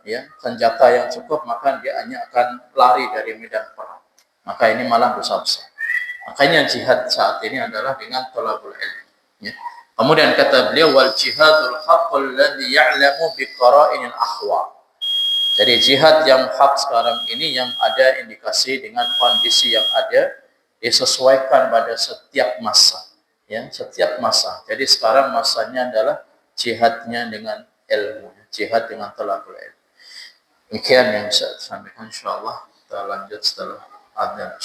ya, senjata yang cukup, maka dia hanya akan lari dari medan perang. Maka ini malah dosa besar. Makanya jihad saat ini adalah dengan thalabul ilm, ya. Kemudian kata beliau, wal jihadul haqqul ladzi ya'lamu bi qara'inil ahwa. Jadi jihad yang hak sekarang ini yang ada indikasi dengan kondisi yang ada, disesuaikan pada setiap masa, ya, setiap masa. Jadi sekarang masanya adalah jihadnya dengan ilmu, jihad dengan thalabul ilm. Demikian yang saya sampaikan, insyaallah kita lanjut setelah adzan.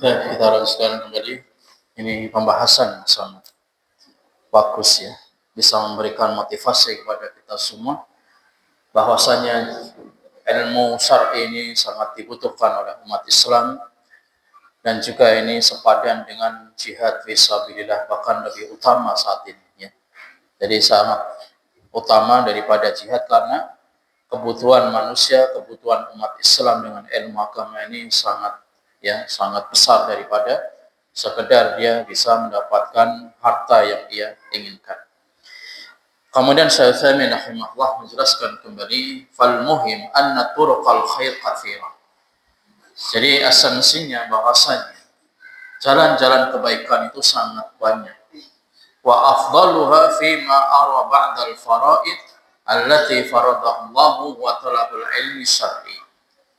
Ya, kita lanjutkan kembali. Ini pembahasan yang sangat bagus, ya, bisa memberikan motivasi kepada kita semua bahwasanya ilmu syar'i ini sangat dibutuhkan oleh umat Islam, dan juga ini sepadan dengan jihad fisabilillah, bahkan lebih utama saat ini, ya. Jadi sangat utama daripada jihad karena kebutuhan manusia, kebutuhan umat Islam dengan ilmu agama ini sangat, ya, sangat besar daripada sekedar dia bisa mendapatkan harta yang dia inginkan. Kemudian Syekh Utsaimin rahimahullah menjelaskan kembali, fal muhim anna turuqal khair katsira. Jadi esensinya bahwasanya jalan-jalan kebaikan itu sangat banyak. Wa afdaluha fi ma ara ba'dal faraid allati faradallahu wa talabul ilmi syar'i.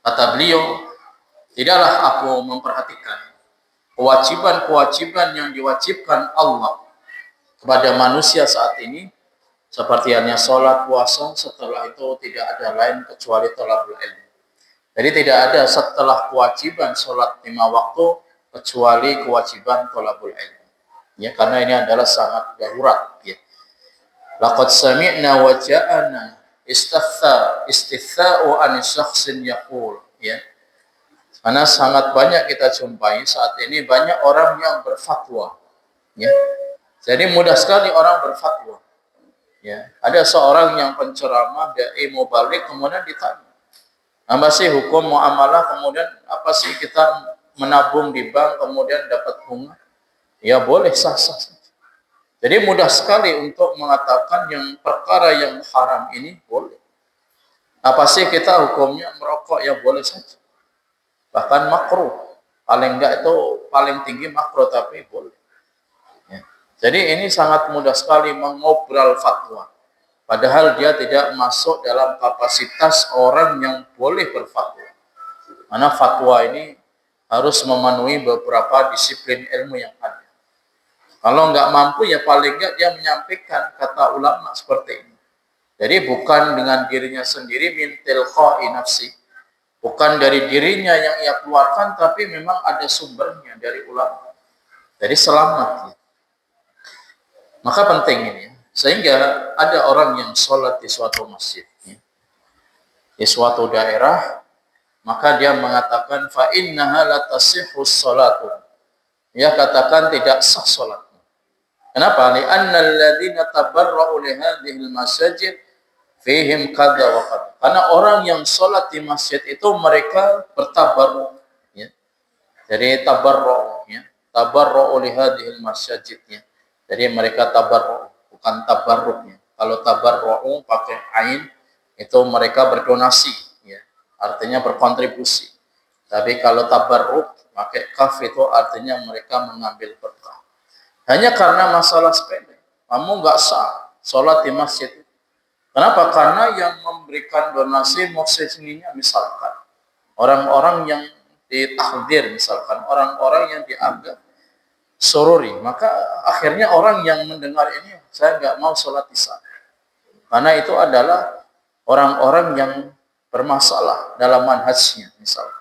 Kata beliau, tidaklah aku memperhatikan kewajiban-kewajiban yang diwajibkan Allah kepada manusia saat ini, seperti hanya sholat, puasa, setelah itu tidak ada lain kecuali talabul ilmi. Jadi tidak ada setelah kewajiban sholat 5 waktu kecuali kewajiban talabul ilmi. Ya, karena ini adalah sangat darurat. Ya. Laqad sami'na wa ja'ana istitha'u an syakhsin yaqul. Ya. Karena sangat banyak kita jumpai saat ini banyak orang yang berfatwa. Ya. Jadi mudah sekali orang berfatwa. Ya. Ada seorang yang penceramah, dai mau balik, kemudian ditanya, apa sih hukum muamalah, kemudian apa sih kita menabung di bank kemudian dapat bunga? Ya boleh, sah-sah saja. Jadi mudah sekali untuk mengatakan yang perkara yang haram ini boleh. Apa sih kita hukumnya merokok? Ya boleh saja. Bahkan makruh. Paling enggak itu paling tinggi makruh, tapi boleh. Ya. Jadi ini sangat mudah sekali mengobrol fatwa. Padahal dia tidak masuk dalam kapasitas orang yang boleh berfatwa. Karena fatwa ini harus memenuhi beberapa disiplin ilmu yang ada. Kalau nggak mampu, ya paling nggak dia menyampaikan kata ulama seperti ini. Jadi bukan dengan dirinya sendiri, min tilqa'i nafsi. Bukan dari dirinya yang ia keluarkan, tapi memang ada sumbernya dari ulama. Jadi selamat. Maka penting ini. Sehingga ada orang yang sholat di suatu masjid, di suatu daerah, maka dia mengatakan fa innaha la tasihhu sholatu. Dia katakan tidak sah sholatnya. Kenapa? Li'anna alladziina tabarra'u li hadhil masajid fihim kadza wa kadza. Karena orang yang sholat di masjid itu mereka bertabarruk, ya. Jadi tabarruk, ya. Tabarra'u li hadhil masajid, ya. Jadi mereka tabarruk, bukan tabarruknya. Kalau tabarru'u pakai ain itu mereka berdonasi, ya. Artinya berkontribusi. Tapi kalau tabarruk pakai kaf itu artinya mereka mengambil berkah. Hanya karena masalah sepele, kamu nggak sah sholat di masjid. Kenapa? Karena yang memberikan donasi muksesininya misalkan orang-orang yang ditahdir, misalkan orang-orang yang dianggap sururi, maka akhirnya orang yang mendengar ini, saya nggak mau sholat di sana. Karena itu adalah orang-orang yang bermasalah dalam manhajnya, misalkan.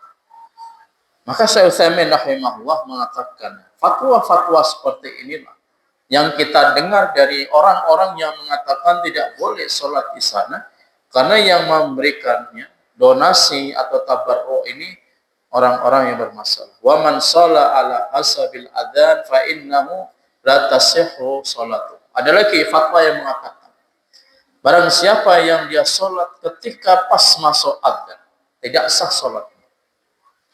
Maka Syekh Utsaimin rahimahullah mengatakan, fatwa-fatwa seperti inilah yang kita dengar dari orang-orang yang mengatakan tidak boleh sholat di sana, karena yang memberikannya donasi atau tabarruk ini orang-orang yang bermasalah. Wa man shalla ala hasabil adzan fa innahu la tasihhu sholatu. Ada lagi fatwa yang mengatakan, barang siapa yang dia sholat ketika pas masuk adzan, tidak sah sholatnya.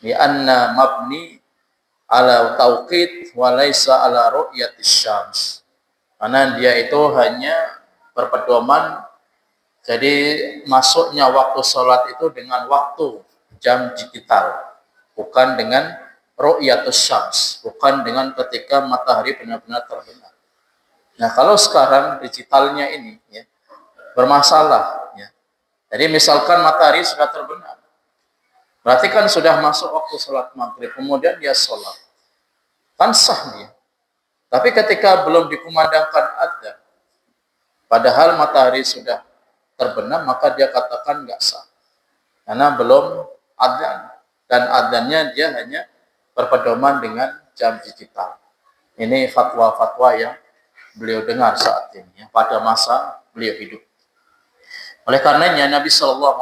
Li anna mabni ala tauqid wa laisa ala ru'yatis syams. Karena dia itu hanya berpedoman, jadi masuknya waktu sholat itu dengan waktu jam digital, bukan dengan ru'yatus syams, bukan dengan ketika matahari benar-benar terbenam. Nah, kalau sekarang digitalnya ini, ya, bermasalah, ya. Jadi misalkan matahari sudah terbenam, berarti kan sudah masuk waktu sholat maghrib, kemudian dia sholat, kan sah dia. Tapi ketika belum dikumandangkan adzan, padahal matahari sudah terbenam, maka dia katakan nggak sah, karena belum adzan, dan adzannya dia hanya berpedoman dengan jam digital. Ini fatwa-fatwa yang beliau dengar saat ini, ya, pada masa beliau hidup. Oleh karenanya Nabi SAW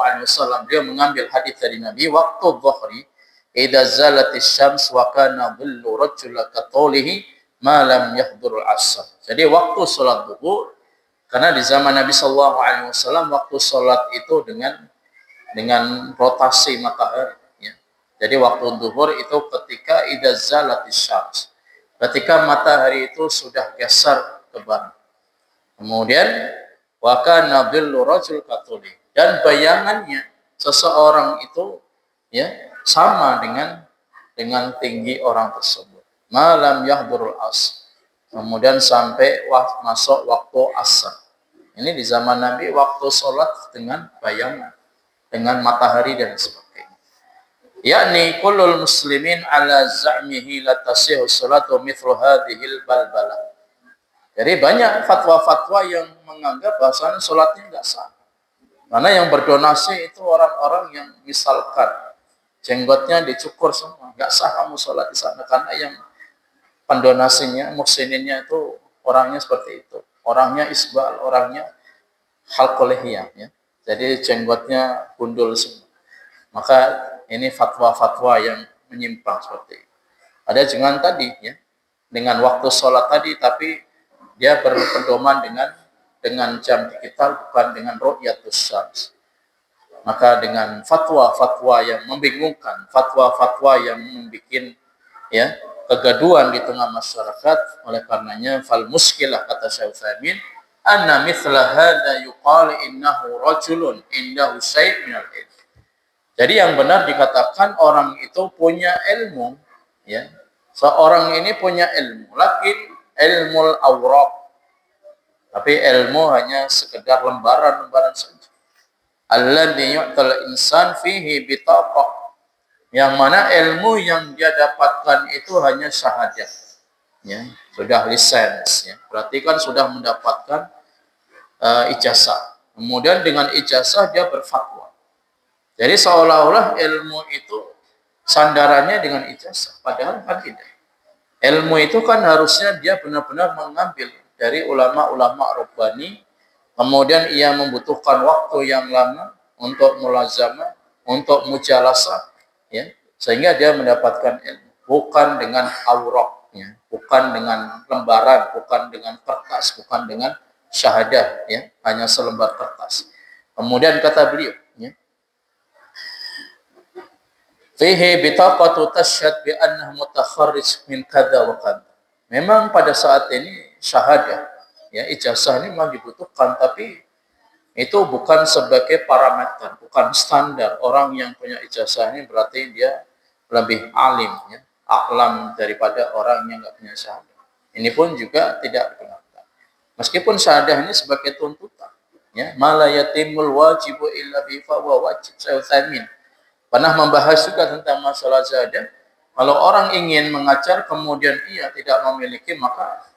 beliau mengambil hadis dari Nabi, waktu dhuhri idza zalatis syams wa kana dhillu rajula kataulihi ma lam yahdurul asr. Jadi waktu salat zuhur, karena di zaman Nabi SAW waktu salat itu dengan rotasi matahari, ya. Jadi waktu zuhur itu ketika idza zalatis syams, ketika matahari itu sudah geser ke barat. Kemudian wa kana dhillu rajul katuli, dan bayangannya seseorang itu, ya, sama dengan tinggi orang tersebut. Malam yahdurul asr, kemudian sampai masuk waktu asar. Ini di zaman Nabi waktu sholat dengan bayangan, dengan matahari dan sebagainya. Yakni kullul muslimin ala za'mihi la tasihhu salatu mithlu hadhil balbalah. Jadi banyak fatwa-fatwa yang menganggap bahwasanya sholatnya enggak sah. Karena yang berdonasi itu orang-orang yang misalkan jenggotnya dicukur semua, enggak sah kamu sholat di sana karena yang pendonasinya, muhsininnya itu orangnya seperti itu. Orangnya isbal, orangnya halqolehiyah, ya. Jadi jenggotnya gundul semua. Maka ini fatwa-fatwa yang menyimpang seperti itu. Ada jangan tadi, ya, dengan waktu sholat tadi, tapi dia berpedoman dengan jam digital, bukan dengan ru'yatus syams. Maka dengan fatwa-fatwa yang membingungkan, fatwa-fatwa yang membuat, ya, kegaduhan di tengah masyarakat, oleh karenanya fal muskilah, kata Syekh Utsaimin, anna mithla hadza yuqal innahu rajulun indahu syai' minal ilm. Jadi yang benar dikatakan orang itu punya ilmu, ya. Seorang ini punya ilmu, lakin ilmul awraq. Tapi ilmu hanya sekedar lembaran-lembaran saja. Alladzi yu'tal insan fihi bitaqah. Yang mana ilmu yang dia dapatkan itu hanya syahadat. Ya, sudah lisens, ya. Berarti kan sudah mendapatkan ijazah. Kemudian dengan ijazah dia berfatwa. Jadi seolah-olah ilmu itu sandarannya dengan ijazah, padahal kan tidak. Ilmu itu kan harusnya dia benar-benar mengambil dari ulama-ulama rabbani, kemudian ia membutuhkan waktu yang lama untuk mulazamah, untuk mujalasah, ya, sehingga dia mendapatkan ilmu, bukan dengan awraq, ya, bukan dengan lembaran, bukan dengan kertas, bukan dengan syahadah, ya, hanya selembar kertas. Kemudian kata beliau, ya, fihi bitaqatu tashhad bi annahu mutakharrij min kadza wa kadza. Memang pada saat ini syahadah, ya, ijazah ini memang dibutuhkan, tapi itu bukan sebagai parameter, bukan standar. Orang yang punya ijazah ini berarti dia lebih alim, ya, a'lam daripada orang yang enggak punya syahadah. Ini pun juga tidak dibenarkan. Meskipun syahadah ini sebagai tuntutan, ya, mala yatimul wajibu illa bi fa wajib. Saya Utsaimin pernah membahas juga tentang masalah syahadah. Kalau orang ingin mengajar kemudian ia tidak memiliki, maka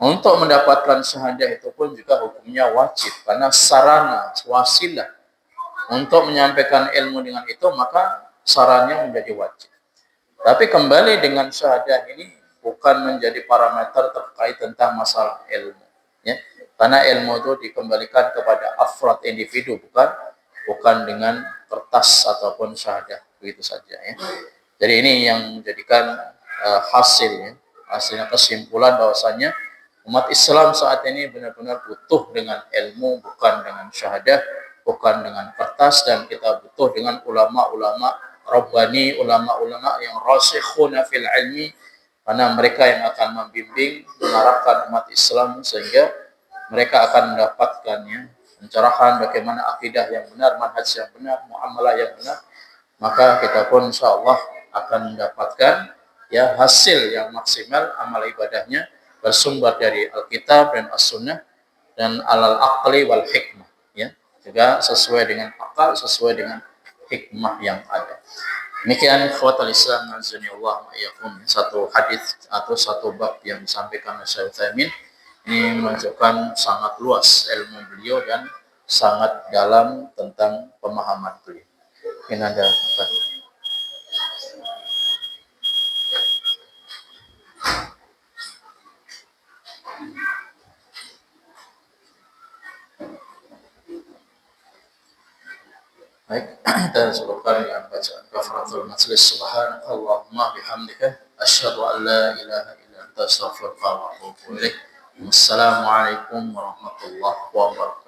untuk mendapatkan syahadah itu pun juga hukumnya wajib, karena sarana, wasilah untuk menyampaikan ilmu dengan itu, maka sarannya menjadi wajib. Tapi kembali dengan syahadah ini bukan menjadi parameter terkait tentang masalah ilmu, ya. Karena ilmu itu dikembalikan kepada afrad individu, bukan dengan kertas ataupun syahadah, begitu saja, ya. Jadi ini yang menjadikan hasilnya kesimpulan bahwasanya umat Islam saat ini benar-benar butuh dengan ilmu, bukan dengan syahadah, bukan dengan kertas, dan kita butuh dengan ulama-ulama rabbani, ulama-ulama yang rasikhuna fil ilmi, karena mereka yang akan membimbing, mengarahkan umat Islam sehingga mereka akan mendapatkannya pencerahan bagaimana akidah yang benar, manhaj yang benar, muamalah yang benar. Maka kita pun insyaallah akan mendapatkan, ya, hasil yang maksimal amal ibadahnya bersumber dari Alkitab dan As-Sunnah dan alal aqli wal hikmah, ya, juga sesuai dengan akal, sesuai dengan hikmah yang ada. Demikian ikhwatal Islam azani Allah wa iyyakum, satu hadis atau satu bab yang disampaikan oleh Syekh Utsaimin ini menunjukkan sangat luas ilmu beliau dan sangat dalam tentang pemahaman beliau. Ini ada baik, kita sebutkan dengan bacaan kafaratul majlis. Subhanallahumma bihamdika asyhadu an la ilaha illa anta astaghfiruka wa atubu ilaik. Wassalamualaikum warahmatullahi wabarakatuh.